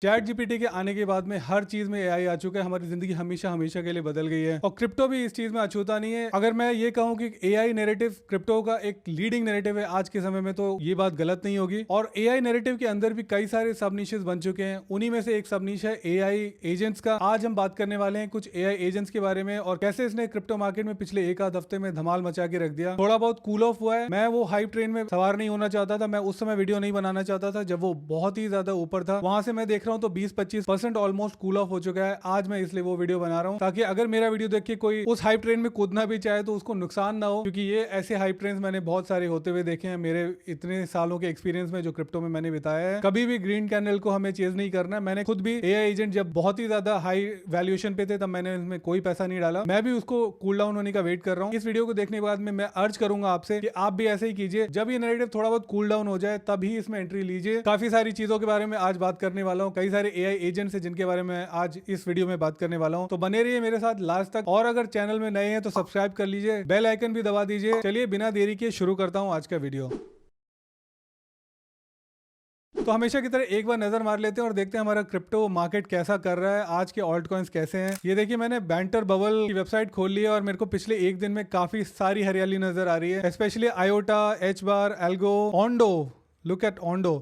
Chat GPT के आने के बाद में हर चीज में एआई आ चुका है। हमारी जिंदगी हमेशा हमेशा के लिए बदल गई है और क्रिप्टो भी इस चीज में अछूता नहीं है। अगर मैं ये कहूं कि एआई नैरेटिव क्रिप्टो का एक लीडिंग नैरेटिव है आज के समय में, तो ये बात गलत नहीं होगी। और एआई नैरेटिव के अंदर भी कई सारे सब निशेस बन चुके हैं। उन्हीं में से एक सब निश है एआई एजेंट्स का। आज हम बात करने वाले हैं कुछ एआई एजेंट्स के बारे में और कैसे इसने क्रिप्टो मार्केट में पिछले एक आध हफ्ते में धमाल मचा के रख दिया। थोड़ा बहुत कूल ऑफ हुआ है। मैं वो हाइप ट्रेन में सवार नहीं होना चाहता था। मैं उस समय वीडियो नहीं बनाना चाहता था जब वो बहुत ही ज्यादा ऊपर था। वहां से मैं देख रहा हूँ तो 20-25% ऑलमोस्ट कूल ऑफ हो चुका है। आज मैं इसलिए वो वीडियो बना रहा हूँ ताकि अगर मेरा वीडियो देख के कोई उस हाइप ट्रेन में कूदना भी चाहे तो उसको नुकसान ना हो, क्योंकि ये ऐसे हाइप ट्रेन मैंने बहुत सारे होते हुए देखे हैं मेरे इतने सालों के एक्सपीरियंस में जो क्रिप्टो में मैंने बिताया है। कभी भी ग्रीन कैंडल को हमें चेज नहीं करना। मैंने खुद भी एआई एजेंट जब बहुत ही ज्यादा हाई वैल्यूएशन पे थे तब मैंने इसमें कोई पैसा नहीं डाला। मैं भी उसको कूल डाउन होने का वेट कर रहा हूँ। इस वीडियो को देखने के बाद में मैं अर्ज करूंगा आपसे कि आप भी ऐसे ही कीजिए। जब ये नैरेटिव थोड़ा बहुत कूल डाउन हो जाए तभी इसमें एंट्री लीजिए। काफी सारी चीजों के बारे में आज बात करने वाला हूँ। कई सारे एआई एजेंट्स हैं जिनके बारे में आज इस वीडियो में बात करने वाला हूं, तो बने रहिए मेरे साथ लास्ट तक। और अगर चैनल में नए हैं तो सब्सक्राइब कर लीजिए, बेल आइकन भी दबा दीजिए। चलिए बिना देरी के शुरू करता हूं आज का वीडियो। तो हमेशा की तरह एक बार नजर मार लेते हैं और देखते हैं हमारा क्रिप्टो मार्केट कैसा कर रहा है, आज के ऑल्ट कॉइन्स कैसे हैं। ये देखिए मैंने बैंटर बबल की वेबसाइट खोल ली है और मेरे को पिछले एक दिन में काफी सारी हरियाली नजर आ रही है। Specially iota, H bar, algo, Ondo. Look at Ondo.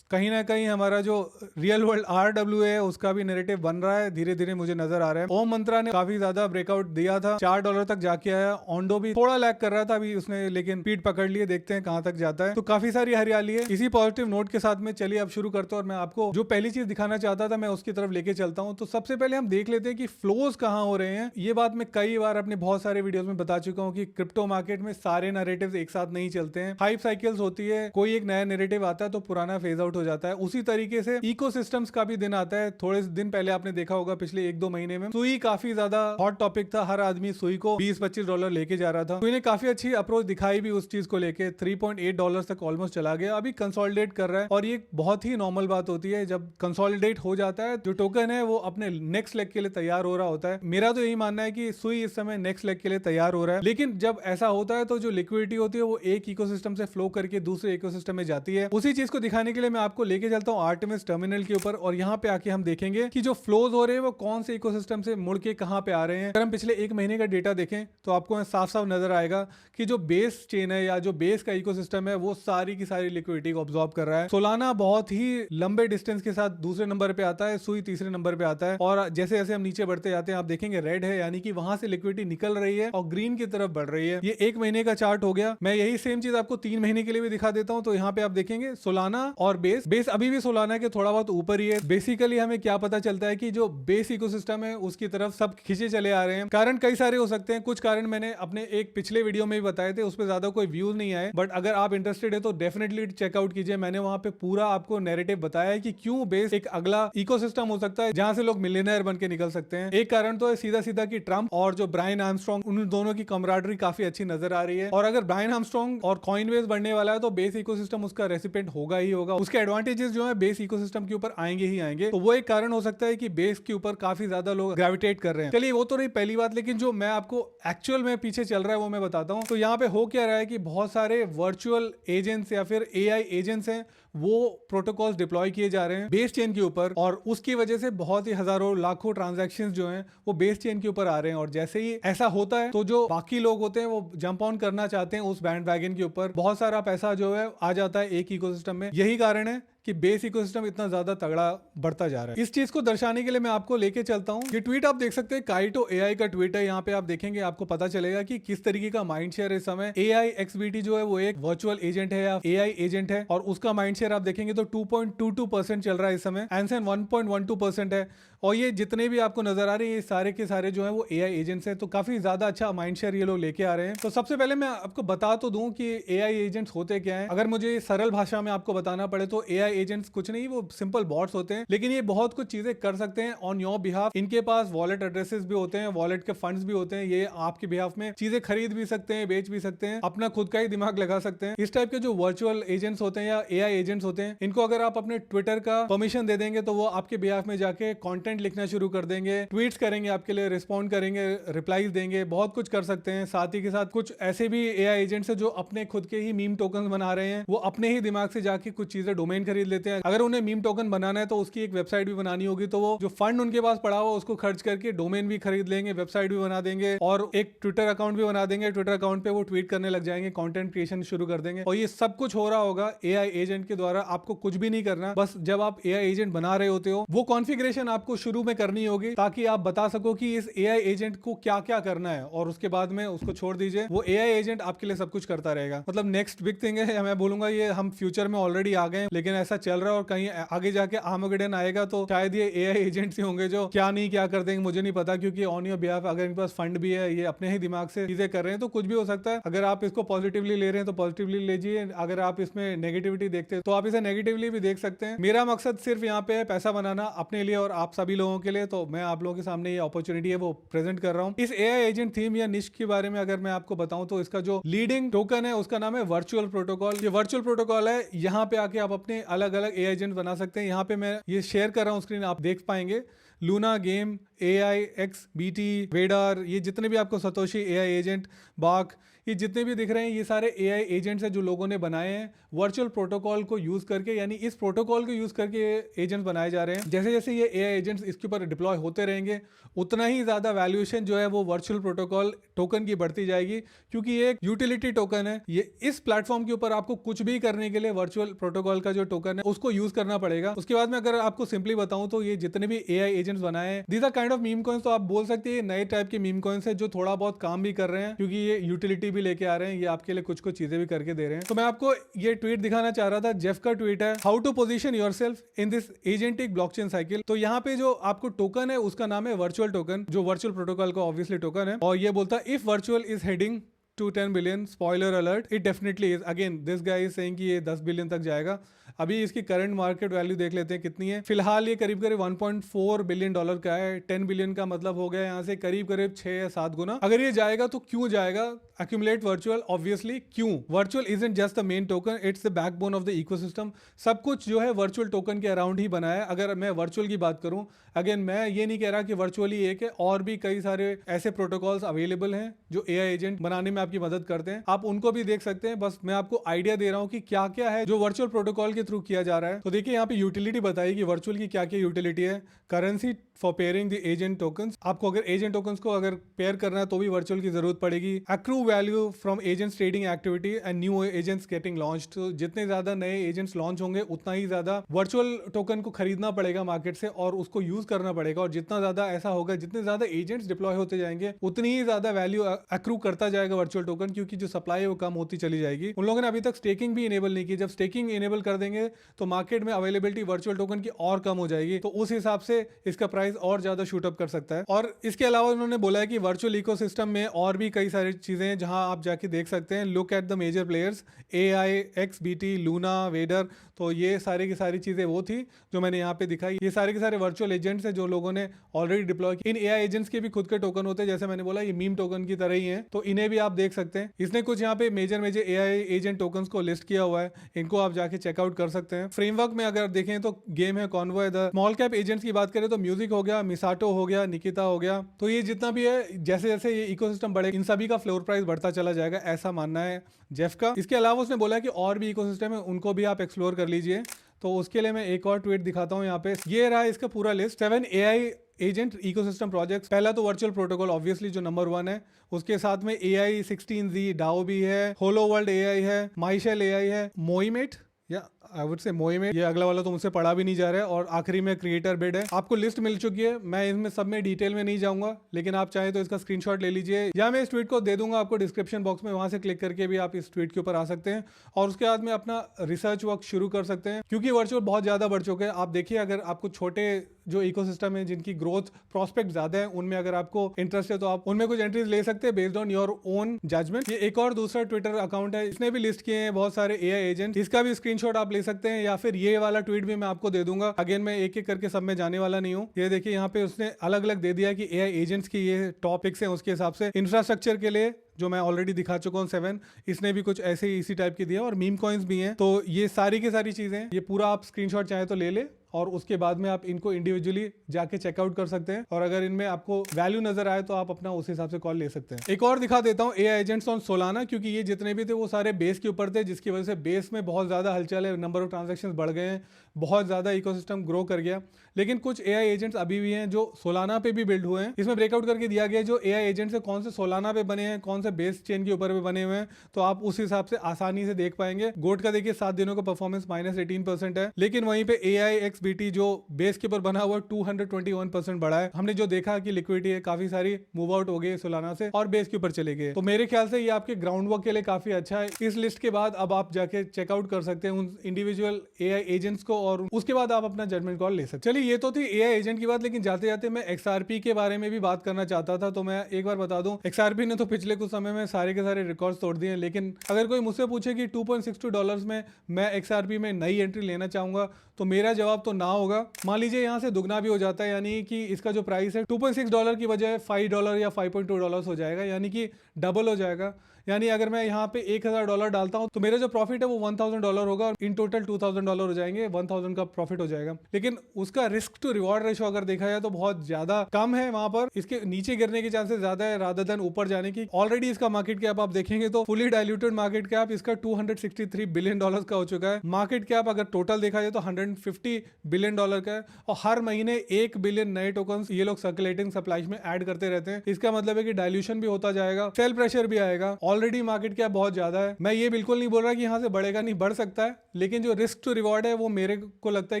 कहीं ना कहीं हमारा जो रियल वर्ल्ड RW है उसका भी नैरेटिव बन रहा है, धीरे धीरे मुझे नजर आ रहा है। ओम मंत्रा ने काफी ज्यादा ब्रेकआउट दिया था, $4 तक जाके आया। ओंडो भी थोड़ा लैग कर रहा था अभी उसने, लेकिन पीठ पकड़ लिए, देखते हैं कहां तक जाता है। तो काफी सारी हरियाली है। इसी पॉजिटिव नोट के साथ में चलिए अब शुरू करते हैं और मैं आपको जो पहली चीज दिखाना चाहता था मैं उसकी तरफ लेके चलता हूँ। तो सबसे पहले हम देख लेते हैं कि फ्लोज कहाँ हो रहे हैं। ये बात मैं कई बार अपने बहुत सारे वीडियोस में बता चुका हूँ कि क्रिप्टो मार्केट में सारे नैरेटिव्स एक साथ नहीं चलते हैं। हाइप साइकिल्स होती है, कोई एक नया नैरेटिव आता है तो पुराना फेज आउट हो जाता है। उसी तरीके से इकोसिस्टम्स का भी दिन आता है। थोड़े दिन पहले आपने देखा होगा पिछले 1-2 महीने में सुई काफी ज्यादा हॉट टॉपिक था। हर आदमी सुई को $20-25 लेके जा रहा था। सुई ने काफी अच्छी अप्रोच दिखाई भी उस चीज को लेके। $3.8 तक ऑलमोस्ट चला गया, अभी कंसोलिडेट कर रहा है और ये बहुत ही नॉर्मल बात होती है। जब कंसोलिडेट हो जाता है जो टोकन है वो अपने नेक्स्ट लेग के लिए तैयार हो रहा होता है। मेरा तो यही मानना है कि सुई इस समय नेक्स्ट लेग के लिए तैयार हो रहा है। लेकिन जब ऐसा होता है तो जो लिक्विडिटी होती है वो एक इकोसिस्टम से फ्लो करके दूसरे इकोसिस्टम में जाती है। उसी चीज को दिखाने के लिए मैं आपको लेके चलता हूँ आर्टेमिस टर्मिनल के ऊपर और यहाँ पे आके हम देखेंगे कि जो फ्लोज हो रहे हैं वो कौन से इकोसिस्टम से मुड़ के कहाँ पे आ रहे हैं। अगर हम पिछले एक महीने का डेटा देखें तो आपको साफ साफ नजर आएगा कि जो बेस चेन है या जो बेस का इकोसिस्टम है वो सारी की सारी लिक्विडिटी को ऑब्जॉर्ब कर रहा है। सोलाना बहुत ही लंबे डिस्टेंस के साथ दूसरे नंबर पे आता है, सुई तीसरे नंबर पे आता है। और जैसे जैसे हम नीचे बढ़ते जाते हैं आप देखेंगे रेड है, यानी कि वहां से लिक्विडिटी निकल रही है और ग्रीन की तरफ बढ़ रही है। ये एक महीने का चार्ट हो गया। मैं यही सेम चीज आपको 3 महीने के लिए भी दिखा देता हूँ। तो यहाँ पे आप देखेंगे सोलाना और बेस अभी भी सोलाना के थोड़ा बहुत ऊपर ही है। बेसिकली हमें क्या पता चलता है कि जो बेस इकोसिस्टम है उसकी तरफ सब खींचे चले आ रहे हैं। कारण कई सारे हो सकते हैं। कुछ कारण मैंने अपने एक पिछले वीडियो में भी बताए थे, उस पर ज्यादा कोई व्यूज नहीं आए, बट अगर आप इंटरेस्टेड है तो डेफिनेटली चेकआउट कीजिए। मैंने वहां पे पूरा आपको नैरेटिव बताया है कि क्यों बेस एक अगला इकोसिस्टम हो सकता है जहां से लोग मिलियनेयर बन के निकल सकते हैं। एक कारण तो है सीधा सीधा कि ट्रंप और जो ब्रायन आर्मस्ट्रांग, उन दोनों की कमराडरी काफी अच्छी नजर आ रही है। और अगर ब्रायन आर्मस्ट्रांग और कॉइनबेस बढ़ने वाला है तो बेस इकोसिस्टम उसका रेसिपेंट होगा ही होगा। उसके एडवांटेजेस जो है बेस इकोसिस्टम के ऊपर आएंगे ही आएंगे। तो वो एक कारण हो सकता है कि बेस के ऊपर काफी ज्यादा लोग ग्रेविटेट कर रहे हैं। चलिए वो तो रही पहली बात, लेकिन जो मैं आपको एक्चुअल में पीछे चल रहा है वो मैं बताता हूँ। तो यहाँ पे हो क्या रहा है कि बहुत सारे वर्चुअल एजेंट्स या फिर एआई एजेंट्स हैं, वो प्रोटोकॉल्स डिप्लॉय किए जा रहे हैं बेस चेन के ऊपर और उसकी वजह से बहुत ही हजारों लाखों ट्रांजैक्शंस जो हैं वो बेस चेन के ऊपर आ रहे हैं। और जैसे ही ऐसा होता है तो जो बाकी लोग होते हैं वो जंप ऑन करना चाहते हैं उस बैंड वैगन के ऊपर। बहुत सारा पैसा जो है आ जाता है एक इकोसिस्टम में। यही कारण है कि बेस इकोसिस्टम इतना ज्यादा तगड़ा बढ़ता जा रहा है। इस चीज को दर्शाने के लिए मैं आपको लेके चलता हूं। ये ट्वीट आप देख सकते हैं, काइटो एआई का ट्वीट है। यहाँ पे आप देखेंगे आपको पता चलेगा कि किस तरीके का माइंड शेयर इस समय एआई XBT जो है वो एक वर्चुअल एजेंट है या एआई एजेंट है और उसका माइंड शेयर आप देखेंगे तो 2.22% चल रहा है इस समय। एंसन 1.12% है और ये जितने भी आपको नजर आ रहे हैं ये सारे के सारे जो है वो एआई एजेंट्स हैं। तो काफी ज्यादा अच्छा माइंड शेयर ये लोग लेके आ रहे हैं। तो सबसे पहले मैं आपको बता तो दूं कि एआई एजेंट्स होते क्या हैं। अगर मुझे सरल भाषा में आपको बताना पड़े तो एआई एजेंट्स कुछ नहीं, वो सिंपल बॉट्स होते हैं, लेकिन ये बहुत कुछ चीजें कर सकते हैं ऑन योर बिहाफ। इनके पास वॉलेट एड्रेसेस भी होते हैं, वॉलेट के फंड्स भी होते हैं। ये आपके बिहाफ में चीजें खरीद भी सकते हैं, बेच भी सकते हैं, अपना खुद का ही दिमाग लगा सकते हैं। इस टाइप के जो वर्चुअल एजेंट्स होते हैं या एआई एजेंट्स होते हैं, इनको अगर आप अपने ट्विटर का परमिशन दे देंगे तो वो आपके बिहाफ में जाके कंटेंट कंटेंट लिखना शुरू कर देंगे, ट्वीट्स करेंगे, आपके लिए रिस्पॉन्ड करेंगे, रिप्लाईज देंगे, बहुत कुछ कर सकते हैं। साथ ही के साथ कुछ ऐसे भी एआई एजेंट्स हैं जो अपने खुद के ही मीम टोकन बना रहे हैं। वो अपने ही दिमाग से जाके कुछ चीजें डोमेन खरीद लेते हैं। अगर उन्हें मीम टोकन बनाना है तो उसकी एक वेबसाइट भी बनानी होगी, तो वो जो फंड उनके पास पड़ा हुआ उसको खर्च करके डोमेन भी खरीद लेंगे, वेबसाइट भी बना देंगे और एक ट्विटर अकाउंट भी बना देंगे। ट्विटर अकाउंट पे वो ट्वीट करने लग जाएंगे, कंटेंट क्रिएशन शुरू कर देंगे और ये सब कुछ हो रहा होगा एआई एजेंट के द्वारा। आपको कुछ भी नहीं करना, बस जब आप एआई एजेंट बना रहे होते हो वो कॉन्फ़िगरेशन आपको शुरू में करनी होगी ताकि आप बता सको कि इस एआई एजेंट को क्या क्या करना है, और उसके बाद में उसको छोड़ दीजिए। वो एआई एजेंट आपके लिए सब कुछ करता रहेगा। मतलब नेक्स्ट बिग थिंग है, मैं बोलूंगा ये हम फ्यूचर में ऑलरेडी आ गए, लेकिन ऐसा चल रहा है और कहीं आगे जाके आर्मागेडन आएगा तो शायद ये एआई एजेंट्स ही होंगे जो क्या नहीं क्या कर देंगे मुझे नहीं पता, क्योंकि ऑन योर बिहाफ अगर इनके पास फंड भी है, ये अपने ही दिमाग से चीजें कर रहे हैं तो कुछ भी हो सकता है। अगर आप इसको पॉजिटिवली ले रहे हैं तो पॉजिटिवली लीजिए, अगर आप इसमें नेगेटिविटी देखते हैं तो आप इसे नेगेटिवली भी देख सकते हैं। मेरा मकसद सिर्फ यहाँ पे है पैसा बनाना अपने लिए और आप सभी लोगों के लिए, तो मैं आप लोगों के सामने ये अपॉर्चुनिटी है वो प्रेजेंट कर रहा हूँ। इस एआई एजेंट थीम या निश के बारे में अगर मैं आपको बताऊं तो इसका जो लीडिंग टोकन है उसका नाम है वर्चुअल प्रोटोकॉल। ये वर्चुअल प्रोटोकॉल है, यहाँ पे आके आप अपने अलग अलग एआई एजेंट बना सकते हैं। यहाँ पे मैं ये शेयर कर रहा हूँ स्क्रीन, आप देख पाएंगे Luna game, AI, XBT, weather, ये जितने भी आपको सतोशी एआई एजेंट, बाक, ये जितने भी दिख रहे हैं ये सारे एआई एजेंट्स हैं जो लोगों ने बनाए हैं वर्चुअल प्रोटोकॉल को यूज करके, यानी इस प्रोटोकॉल को यूज करके एजेंट्स बनाए जा रहे हैं। जैसे जैसे ये एआई एजेंट्स इसके ऊपर डिप्लॉय होते रहेंगे उतना ही ज्यादा वैल्यूएशन जो है वो वर्चुअल प्रोटोकॉल टोकन की बढ़ती जाएगी, क्योंकि ये एक यूटिलिटी टोकन है। ये इस प्लेटफॉर्म के ऊपर आपको कुछ भी करने के लिए वर्चुअल प्रोटोकॉल का जो टोकन है उसको यूज करना पड़ेगा। उसके बाद में अगर आपको सिंपली बताऊं तो ये जितने भी एआई एजेंट्स बनाए हैं these are kind of meme coins, तो आप बोल सकते हैं नए टाइप के मीम कॉइंस है जो थोड़ा बहुत काम भी कर रहे हैं, क्योंकि ये यूटिलिटी भी लेके आ रहे हैं, ये आपके लिए कुछ कुछ चीजें भी करके दे रहे हैं। तो मैं आपको ये ट्वीट दिखाना चाह रहा था, जेफ का ट्वीट है, how to position yourself in this agentic blockchain cycle. तो यहाँ पे जो आपको टोकन है उसका नाम है वर्चुअल टोकन, जो वर्चुअल प्रोटोकॉल का ऑब्वियसली टोकन है, और ये बोलता है if virtual is heading to 10 billion, spoiler alert, it definitely is. Again, this guy is saying कि ये 10 बिलियन तक जाएगा। अभी इसकी करंट मार्केट वैल्यू देख लेते हैं कितनी है। फिलहाल ये करीब करीब 1.4 बिलियन डॉलर का है। 10 बिलियन का मतलब हो गया यहाँ से करीब करीब 6 या 7 गुना। अगर ये जाएगा तो क्यों जाएगा? Accumulate virtual, obviously क्यों? Virtual isn't just the main token, it's the backbone of the ecosystem. सब कुछ जो है वर्चुअल टोकन के अराउंड ही बना है। अगर मैं वर्चुअल की बात करूं, अगेन मैं ये नहीं कह रहा कि वर्चुअल ही एक है, और भी कई सारे ऐसे प्रोटोकॉल्स अवेलेबल हैं जो एआई एजेंट बनाने में आपकी मदद करते हैं, आप उनको भी देख सकते हैं। बस मैं आपको आइडिया दे रहा हूं कि क्या क्या है जो वर्चुअल प्रोटोकॉल के थ्रू किया जा रहा है। तो देखिए यहाँ पे यूटिलिटी बताई कि वर्चुअल की क्या क्या यूटिलिटी है। Currency for pairing the agent tokens, आपको अगर एजेंट टोकन्स को अगर पेयर करना है तो भी वर्चुअल की जरूरत पड़ेगी। Accrue value from agents trading activity and new agents getting launched, तो जितने ज्यादा नए एजेंट्स लॉन्च होंगे उतना ही ज्यादा वर्चुअल टोकन को खरीदना पड़ेगा मार्केट से और उसको यूज करना पड़ेगा, और जितना ज्यादा ऐसा होगा, जितने ज्यादा एजेंट्स डिप्लॉय होते जाएंगे उतनी ही ज्यादा वैल्यू एक्रू करता जाएगा वर्चुअल टोकन, क्योंकि जो सप्लाई है वो कम होती चली जाएगी। उन लोगों ने अभी तक स्टेकिंग भी इनेबल नहीं की। जब स्टेकिंग इनेबल कर देंगे तो मार्केट में अवेलेबिलिटी वर्चुअल टोकन की और कम हो जाएगी, तो उस हिसाब से इसका प्राइस और ज्यादा शूट अप कर सकता है। और इसके अलावा उन्होंने बोला है कि वर्चुअल इकोसिस्टम में और भी कई सारी चीजें हैं जहां आप जाके देख सकते हैं। Look at the major players, AI, XBT, Luna, Vader, तो ये सारी की सारी चीजें वो थी जो मैंने यहाँ पे दिखाई। ये सारे के सारे वर्चुअल एजेंट्स हैं जो लोगों ने ऑलरेडी डिप्लॉय किए। इन एआई एजेंट्स के भी खुद के टोकन होते हैं, जैसे मैंने बोला ये मीम टोकन की तरह ही है, तो इन्हें भी आप देख सकते हैं। इसने कुछ यहाँ पे मेजर एआई एजेंट टोकन्स को लिस्ट किया हुआ है, इनको आप जाके चेकआउट कर सकते हैं। फ्रेमवर्क में अगर देखें तो गेम है convoy. The small cap agents की बात करें तो म्यूजिक हो गया, मिसाटो हो गया, निकिता हो गया, तो ये जितना भी है जैसे जैसे ये इकोसिस्टम बढ़े इन सभी का फ्लोर प्राइस बढ़ता चला जाएगा, ऐसा मानना है जेफ का। इसके अलावा उसने बोला कि और भी इकोसिस्टम है उनको भी आप एक्सप्लोर कर लीजिए। तो उसके लिए मैं एक और ट्वीट दिखाता हूँ यहाँ पे। ये रहा इसका पूरा list, 7 AI agent ecosystem projects. पहला तो वर्चुअल प्रोटोकॉल ऑब्वियसली जो नंबर 1 है, उसके साथ में AI 16Z, डाओ भी है, होलो वर्ल्ड AI है, माइशेल AI है, मोइमेट या आई वुड से मोइमेट, ये अगला वाला तो मुझसे पढ़ा भी नहीं जा रहा है, और आखिरी में क्रिएटर बिड है। आपको लिस्ट मिल चुकी है, मैं इसमें सब में डिटेल में नहीं जाऊंगा, लेकिन आप चाहे तो इसका स्क्रीनशॉट ले लीजिए, या मैं इस ट्वीट को दे दूंगा आपको डिस्क्रिप्शन बॉक्स में, वहां से क्लिक करके भी आप इस ट्वीट के ऊपर आ सकते हैं और उसके बाद में अपना रिसर्च वर्क शुरू कर सकते हैं, क्योंकि वर्चुअल बहुत ज्यादा बढ़ चुके हैं। आप देखिए, अगर आपको छोटे जो इकोसिस्टम है जिनकी ग्रोथ प्रॉस्पेक्ट ज्यादा है उनमें अगर आपको इंटरेस्ट है तो आप उनमें कुछ एंट्रीज ले सकते हैं based on your own judgement. ये एक और दूसरा ट्विटर अकाउंट है, इसने भी लिस्ट किए हैं बहुत सारे एआई एजेंट, इसका भी स्क्रीनशॉट आप ले सकते हैं, या फिर ये वाला ट्वीट भी मैं आपको दे दूंगा। अगेन मैं एक एक करके सब में जाने वाला नहीं हूँ। ये देखिए यहाँ पे उसने अलग अलग दे दिया कि एआई एजेंट्स की ये टॉपिक्स हैं, उसके हिसाब से इंफ्रास्ट्रक्चर के लिए जो मैं ऑलरेडी दिखा चुका हूँ 7, इसने भी कुछ ऐसे ही इसी टाइप की दिया, और मीम कॉइन्स भी हैं। तो ये सारी की सारी चीजें, ये पूरा आप स्क्रीनशॉट चाहे तो ले ले और उसके बाद में आप इनको इंडिविजुअली जाके चेकआउट कर सकते हैं, और अगर इनमें आपको वैल्यू नजर आए तो आप अपना उस हिसाब से कॉल ले सकते हैं। एक और दिखा देता हूँ एआई एजेंट्स ऑन सोलाना, क्योंकि ये जितने भी थे वो सारे बेस के ऊपर थे, जिसकी वजह से बेस में बहुत ज्यादा हलचल है, नंबर ऑफ ट्रांजेक्शन बढ़ गए हैं, बहुत ज्यादा इकोसिस्टम ग्रो कर गया। लेकिन कुछ एआई एजेंट्स अभी भी हैं जो सोलाना पे भी बिल्ड हुए हैं। इसमें ब्रेकआउट करके दिया गया है जो एआई एजेंट्स है कौन से सोलाना पे बने हैं, कौन से बेस चेन के ऊपर पे बने हुए हैं, तो आप उस हिसाब से आसानी से देख पाएंगे। गोट का देखिए 7 दिनों का परफॉर्मेंस -18% है, लेकिन वहीं पे AIXBT जो बेस के ऊपर बना हुआ 221% बढ़ा है। हमने जो देखा कि लिक्विडिटी है काफी सारी मूव आउट हो गई सोलाना से और बेस के ऊपर चले गए, तो मेरे ख्याल से ये आपके ग्राउंड वर्क के लिए काफी अच्छा है। इस लिस्ट के बाद अब आप जाके चेकआउट कर सकते हैं उन इंडिविजुअल एआई एजेंट्स को, और उसके बाद आप अपना जजमेंट कॉल ले सकते हैं। चलिए, ये तो थी एआई एजेंट की बात, लेकिन जाते जाते मैं XRP के बारे में भी बात करना चाहता था। तो मैं एक बार बता दूं, XRP ने तो पिछले कुछ समय में सारे के सारे रिकॉर्ड्स तोड़ दिए हैं, लेकिन अगर कोई मुझसे पूछे कि $2.62 में मैं XRP में नई एंट्री लेना चाहूंगा, तो मेरा जवाब तो ना होगा। मान लीजिए यहाँ से दुगना भी हो जाता है, यानी कि इसका जो प्राइस है $2.6 की बजाय $5 या $5.2 हो जाएगा, यानी कि डबल हो जाएगा। यानी अगर मैं यहाँ पे $1,000 डालता हूँ तो मेरा जो प्रॉफिट है वो $1,000 होगा, और इन टोटल $2,000 हो जाएंगे, 1,000 का प्रॉफिट हो जाएगा। लेकिन उसका रिस्क टू रिवॉर्ड रेशो अगर देखा जाए तो बहुत ज्यादा कम है, वहां पर इसके नीचे गिरने के चांसेस ज्यादा है रादर देन ऊपर जाने की। ऑलरेडी इसका मार्केट कैप आप देखेंगे तो फुली डायल्यूटेड मार्केट कैप इसका $263 बिलियन का हो चुका है। मार्केट कैप अगर टोटल देखा जाए तो $150 बिलियन का है, और हर महीने 1 बिलियन नए टोकन ये लोग सर्कुलेटिंग सप्लाई में ऐड करते रहते हैं। इसका मतलब है कि डायल्यूशन भी होता जाएगा, सेल प्रेशर भी आएगा। ऑलरेडी मार्केट कैप बहुत ज्यादा है। मैं ये बिल्कुल नहीं बोल रहा कि यहाँ से बढ़ेगा नहीं, बढ़ सकता है, लेकिन जो रिस्क टू रिवॉर्ड है वो मेरे को लगता है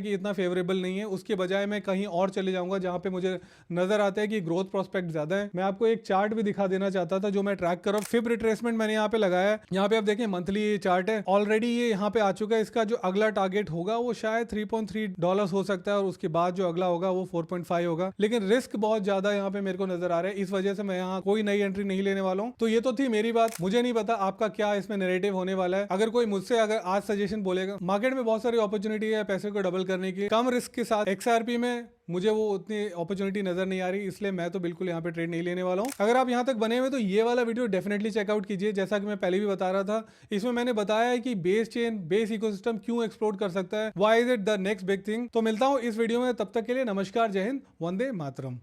कि इतना फेवरेबल नहीं है। उसके बजाय मैं कहीं और चले जाऊंगा जहां पे मुझे नजर आता है कि ग्रोथ प्रोस्पेक्ट ज्यादा है। मैं आपको एक चार्ट भी दिखा देना चाहता था जो मैं ट्रैक कर रहा हूं। फिब रिट्रेसमेंट मैंने यहाँ पे लगाया है, यहाँ पे आप देखें मंथली चार्ट है, ऑलरेडी ये यहाँ पे आ चुका है। इसका जो अगला टारगेट होगा वो शायद $3.3 हो सकता है, और उसके बाद जो अगला होगा वो 4.5 होगा, लेकिन रिस्क बहुत ज्यादा यहाँ पे मेरे को नजर आ रहा है। इस वजह से मैं यहाँ कोई नई एंट्री नहीं लेने वाला हूँ। तो ये तो थी मेरी बात, मुझे नहीं पता आपका क्या इसमें नैरेटिव होने वाला है। अगर कोई मुझसे अगर आज सजेशन बोलेगा, मार्केट में बहुत सारी अपॉर्चुनिटी है पैसे को डबल करने की कम रिस्क के साथ, XRP में मुझे वो उतनी अपॉर्चुनिटी नजर नहीं आ रही, इसलिए मैं तो बिल्कुल यहाँ पे ट्रेड नहीं लेने वाला हूँ। अगर आप यहाँ तक बने हुए तो ये वाला वीडियो डेफिनेटली चेकआउट कीजिए। जैसा कि मैं पहले भी बता रहा था, इसमें मैंने बताया है कि बेस चेन, बेस इकोसिस्टम क्यों एक्सप्लोर कर सकता है, why is it the next big thing. तो मिलता हूँ इस वीडियो में, तब तक के लिए नमस्कार, जय हिंद, वंदे मातरम।